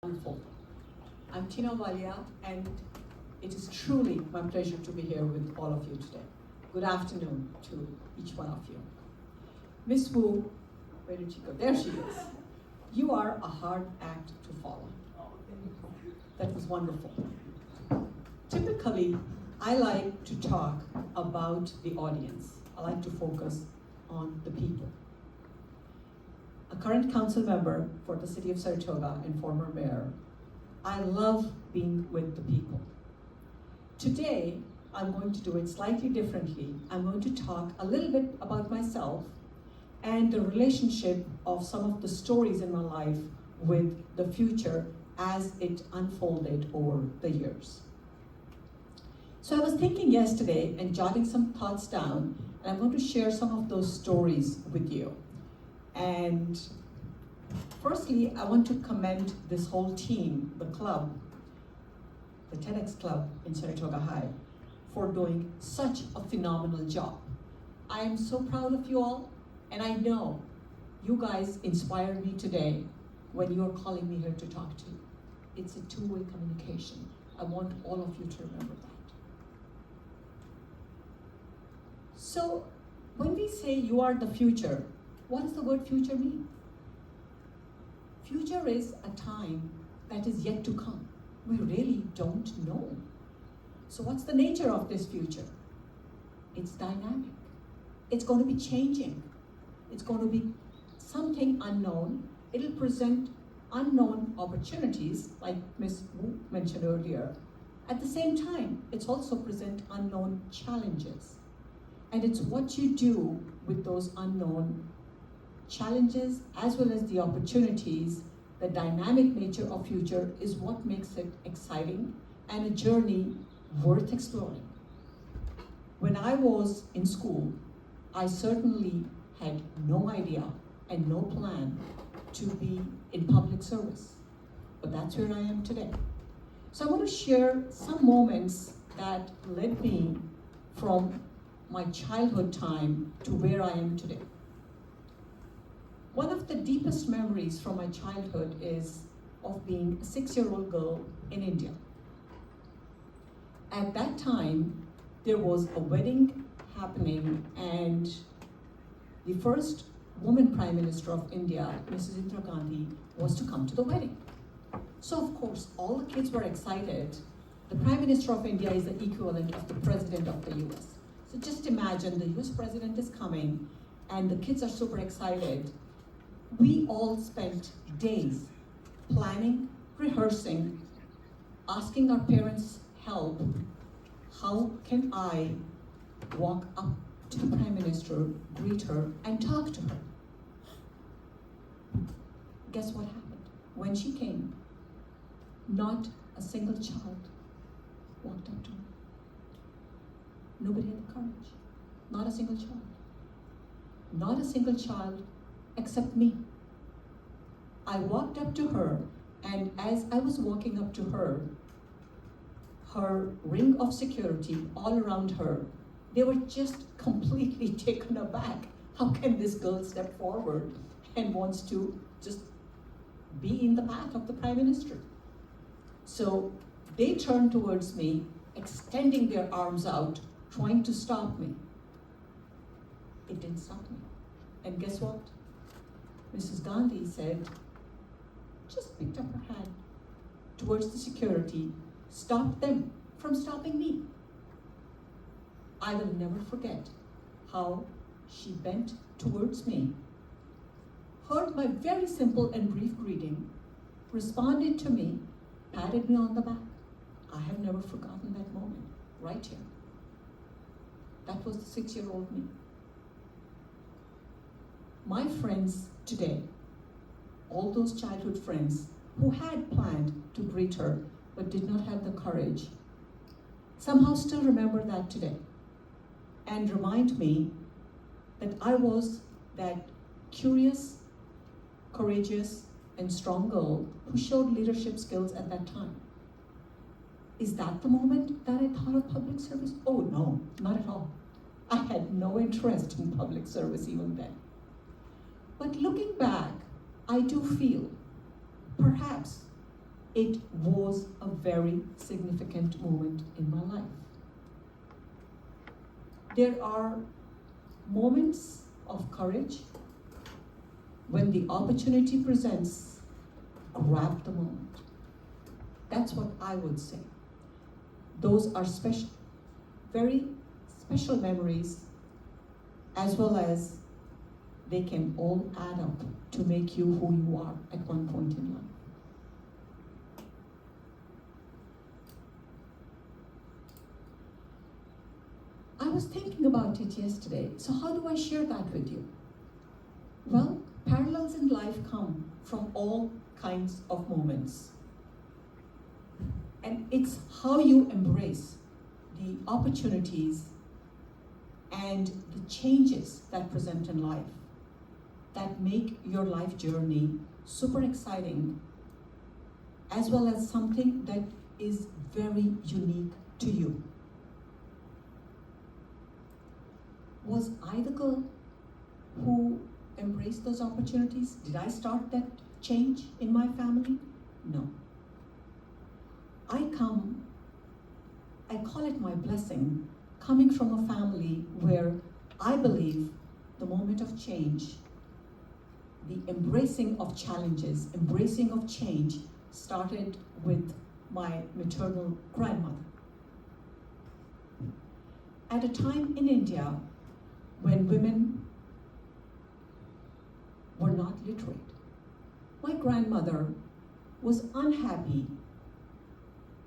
Wonderful. I'm Walia, and it is truly my pleasure to be here with all of you today. Good afternoon to each one of you. Miss Wu, where did she go? There she is. You are a hard act to follow. That was wonderful. Typically, I like to talk about the audience. I like to focus on the people. A current council member for the city of Saratoga and former mayor, I love being with the people. Today, I'm going to do it slightly differently. I'm going to talk a little bit about myself and the relationship of some of the stories in my life with the future as it unfolded over the years. So I was thinking yesterday and jotting some thoughts down, and I'm going to share some of those stories with you. And firstly, I want to commend this whole team, the club, the TEDx club in Saratoga High, for doing such a phenomenal job. I am so proud of you all, and I know you guys inspired me today when you are calling me here to talk to you. It's a two-way communication. I want all of you to remember that. So, when we say you are the future, what does the word future mean? Future is a time that is yet to come. We really don't know. So what's the nature of this future? It's dynamic. It's going to be changing. It's going to be something unknown. It'll present unknown opportunities, like Ms. Wu mentioned earlier. At the same time, it's also present unknown challenges. And it's what you do with those unknown challenges as well as the opportunities. The dynamic nature of future is what makes it exciting and a journey worth exploring. When I was in school, I certainly had no idea and no plan to be in public service, but that's where I am today. So I want to share some moments that led me from my childhood time to where I am today. One of the deepest memories from my childhood is of being a 6-year-old girl in India. At that time, there was a wedding happening, and the first woman Prime Minister of India, Mrs. Indira Gandhi, was to come to the wedding. So of course, all the kids were excited. The Prime Minister of India is the equivalent of the President of the US. So just imagine the US President is coming, and the kids are super excited. We all spent days planning, rehearsing, asking our parents' help. How can I walk up to the Prime Minister, greet her, and talk to her? Guess what happened? When she came, not a single child walked up to her. Nobody had the courage. Not a single child. Not a single child except me. I walked up to her, and as I was walking up to her, her ring of security all around her, they were just completely taken aback. How can this girl step forward and wants to just be in the path of the Prime Minister? So they turned towards me, extending their arms out, trying to stop me. It didn't stop me. And guess what? Mrs. Gandhi said, just picked up her hand towards the security, stopped them from stopping me. I will never forget how she bent towards me, heard my very simple and brief greeting, responded to me, patted me on the back. I have never forgotten that moment, right here. That was the 6-year-old me. My friends today, all those childhood friends who had planned to greet her but did not have the courage, somehow still remember that today and remind me that I was that curious, courageous, and strong girl who showed leadership skills at that time. Is that the moment that I thought of public service? Oh no, not at all. I had no interest in public service even then. But looking back, I do feel perhaps it was a very significant moment in my life. There are moments of courage. When the opportunity presents, grab the moment. That's what I would say. Those are special, very special memories, as well as they can all add up to make you who you are at one point in life. I was thinking about it yesterday, so how do I share that with you? Well, parallels in life come from all kinds of moments. And it's how you embrace the opportunities and the changes that present in life that make your life journey super exciting, as well as something that is very unique to you. Was I the girl who embraced those opportunities? Did I start that change in my family? No. I call it my blessing, coming from a family where I believe the moment of change, the embracing of challenges, embracing of change started with my maternal grandmother. At a time in India when women were not literate, my grandmother was unhappy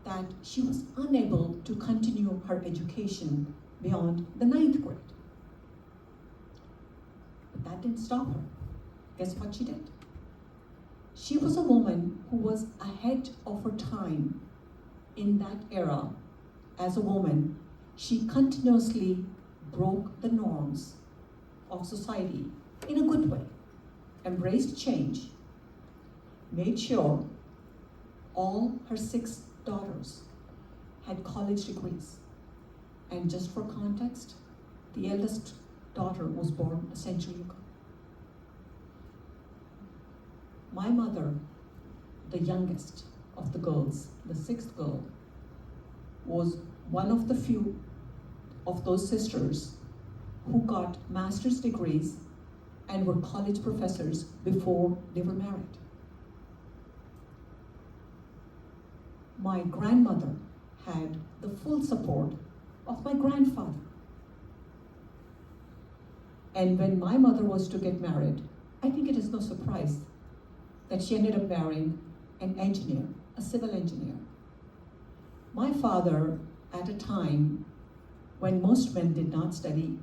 that she was unable to continue her education beyond the 9th grade. But that didn't stop her. Guess what she did? She was a woman who was ahead of her time in that era. As a woman, she continuously broke the norms of society in a good way, embraced change, made sure all her 6 daughters had college degrees. And just for context, the eldest daughter was born a century ago. My mother, the youngest of the girls, the 6th girl, was one of the few of those sisters who got master's degrees and were college professors before they were married. My grandmother had the full support of my grandfather. And when my mother was to get married, I think it is no surprise that she ended up marrying an engineer, a civil engineer. My father, at a time when most men did not study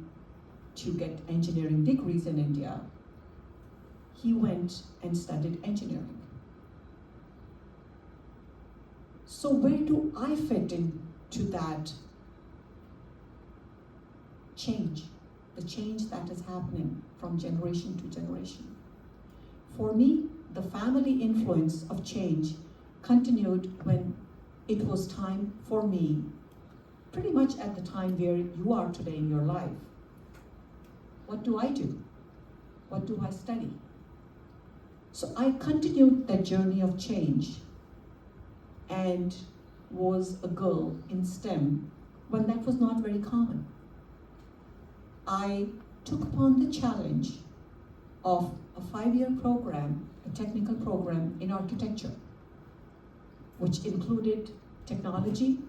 to get engineering degrees in India, he went and studied engineering. So where do I fit into that change, the change that is happening from generation to generation? For me, the family influence of change continued when it was time for me, pretty much at the time where you are today in your life. What do I do? What do I study? So I continued that journey of change and was a girl in STEM when that was not very common. I took upon the challenge of a 5-year program, a technical program in architecture, which included technology,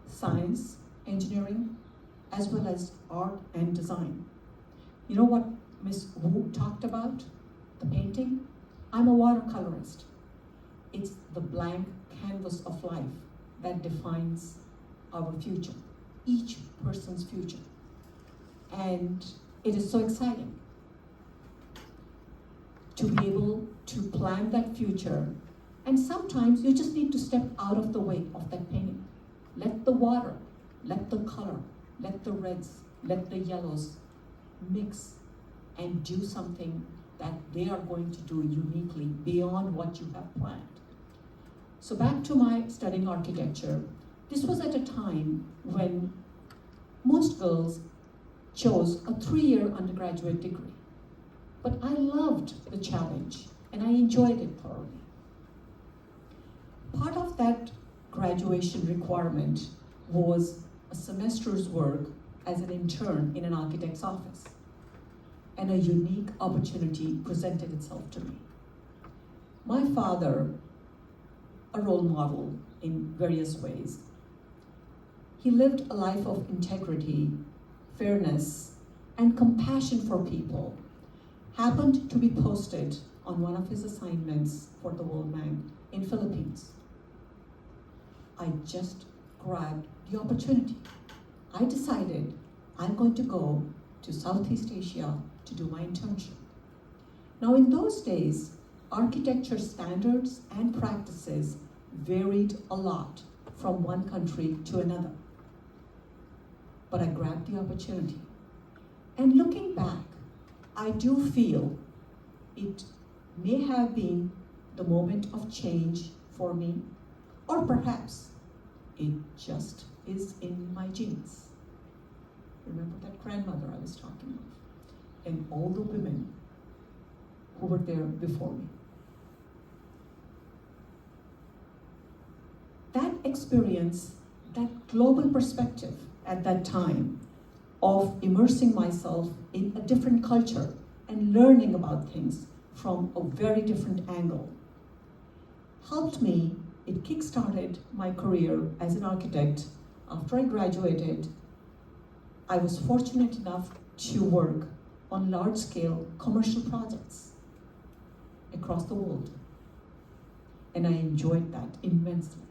science, engineering, as well as art and design. You know what Ms. Wu talked about? The painting? I'm a watercolorist. It's the blank canvas of life that defines our future, each person's future. And it is so exciting to be able to plan that future. And sometimes you just need to step out of the way of that painting. Let the water, let the color, let the reds, let the yellows mix and do something that they are going to do uniquely beyond what you have planned. So back to my studying architecture, this was at a time when most girls chose a 3-year undergraduate degree. But I loved the challenge and I enjoyed it thoroughly. graduation requirement was a semester's work as an intern in an architect's office. And a unique opportunity presented itself to me. My father, a role model in various ways, he lived a life of integrity, fairness, and compassion for people, happened to be posted on one of his assignments for the World Bank in Philippines. I just grabbed the opportunity. I decided I'm going to go to Southeast Asia to do my internship. Now in those days, architecture standards and practices varied a lot from one country to another. But I grabbed the opportunity. And looking back, I do feel it may have been the moment of change for me, or perhaps it just is in my genes. Remember that grandmother I was talking of, and all the women who were there before me. That experience, that global perspective at that time of immersing myself in a different culture and learning about things from a very different angle helped me. It kick-started my career as an architect. After I graduated, I was fortunate enough to work on large-scale commercial projects across the world, and I enjoyed that immensely.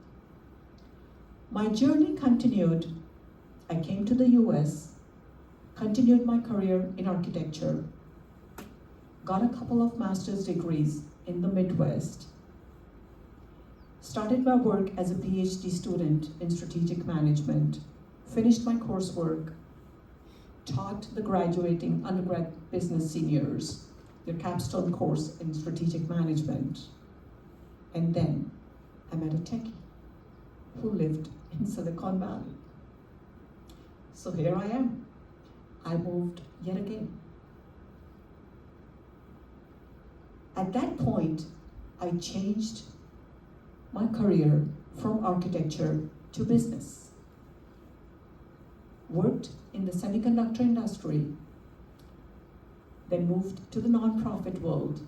My journey continued. I came to the US, continued my career in architecture, got a couple of master's degrees in the Midwest, started my work as a PhD student in strategic management, finished my coursework, taught the graduating undergrad business seniors their capstone course in strategic management, and then I met a techie who lived in Silicon Valley. So here I am. I moved yet again. At that point, I changed my career from architecture to business. Worked in the semiconductor industry, then moved to the nonprofit world,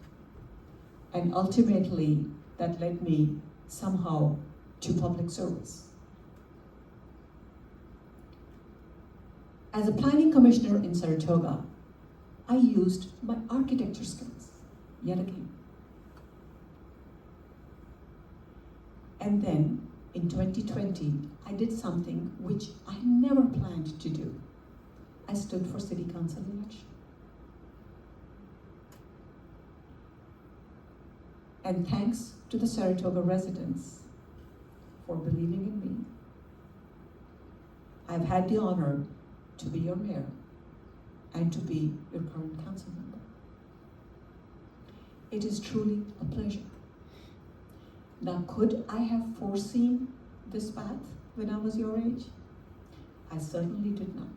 and ultimately that led me somehow to public service. As a planning commissioner in Saratoga, I used my architecture skills yet again. And then in 2020, I did something which I never planned to do. I stood for city council election. And thanks to the Saratoga residents for believing in me, I've had the honor to be your mayor and to be your current council member. It is truly a pleasure. Now, could I have foreseen this path when I was your age? I certainly did not.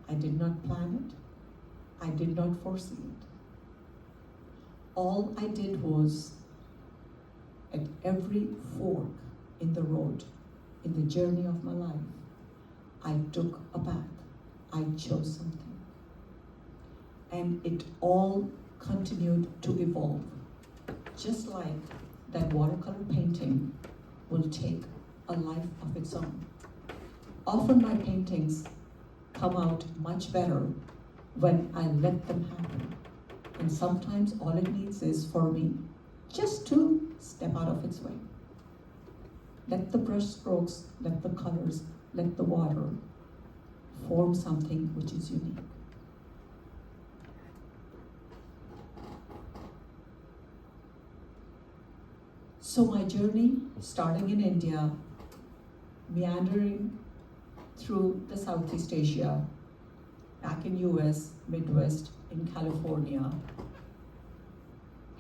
I did not plan it. I did not foresee it. All I did was, at every fork in the road, in the journey of my life, I took a path. I chose something. And it all continued to evolve. Just like that watercolor painting will take a life of its own. Often my paintings come out much better when I let them happen. And sometimes all it needs is for me just to step out of its way. Let the brush strokes, let the colors, let the water form something which is unique. So my journey, starting in India, meandering through the Southeast Asia, back in US, Midwest, in California,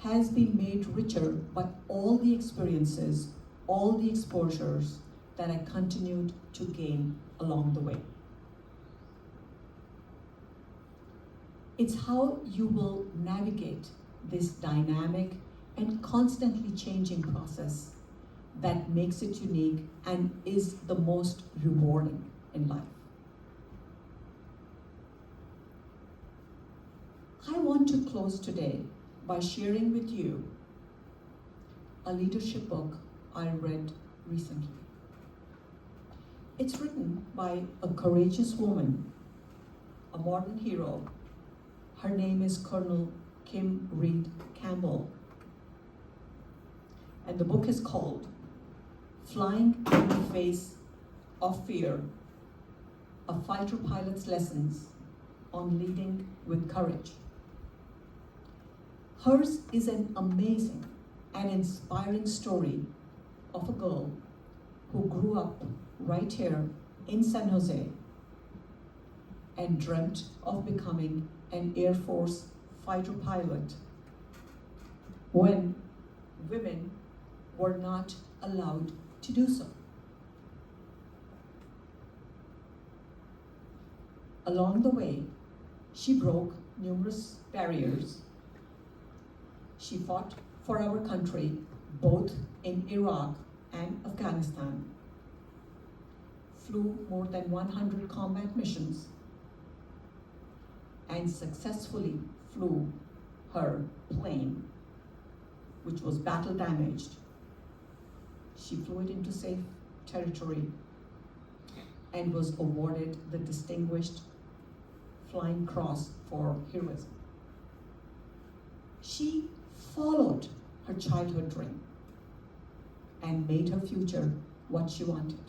has been made richer by all the experiences, all the exposures that I continued to gain along the way. It's how you will navigate this dynamic and constantly changing process that makes it unique and is the most rewarding in life. I want to close today by sharing with you a leadership book I read recently. It's written by a courageous woman, a modern hero. Her name is Colonel Kim Reed Campbell. And the book is called Flying in the Face of Fear, A Fighter Pilot's Lessons on Leading with Courage. Hers is an amazing and inspiring story of a girl who grew up right here in San Jose and dreamt of becoming an Air Force fighter pilot when women were not allowed to do so. Along the way, she broke numerous barriers. She fought for our country, both in Iraq and Afghanistan, flew more than 100 combat missions, and successfully flew her plane, which was battle damaged. She flew it into safe territory and was awarded the Distinguished Flying Cross for heroism. She followed her childhood dream and made her future what she wanted.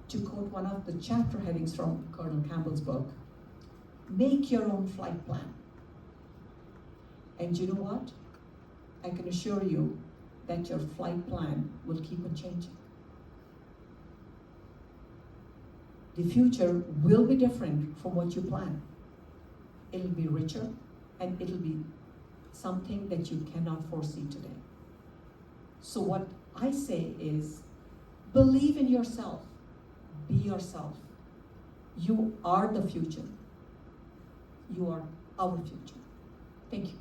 To quote one of the chapter headings from Colonel Campbell's book, make your own flight plan. And you know what? I can assure you that your flight plan will keep on changing. The future will be different from what you plan. It'll be richer and it'll be something that you cannot foresee today. So what I say is, believe in yourself, be yourself. You are the future. You are our future. Thank you.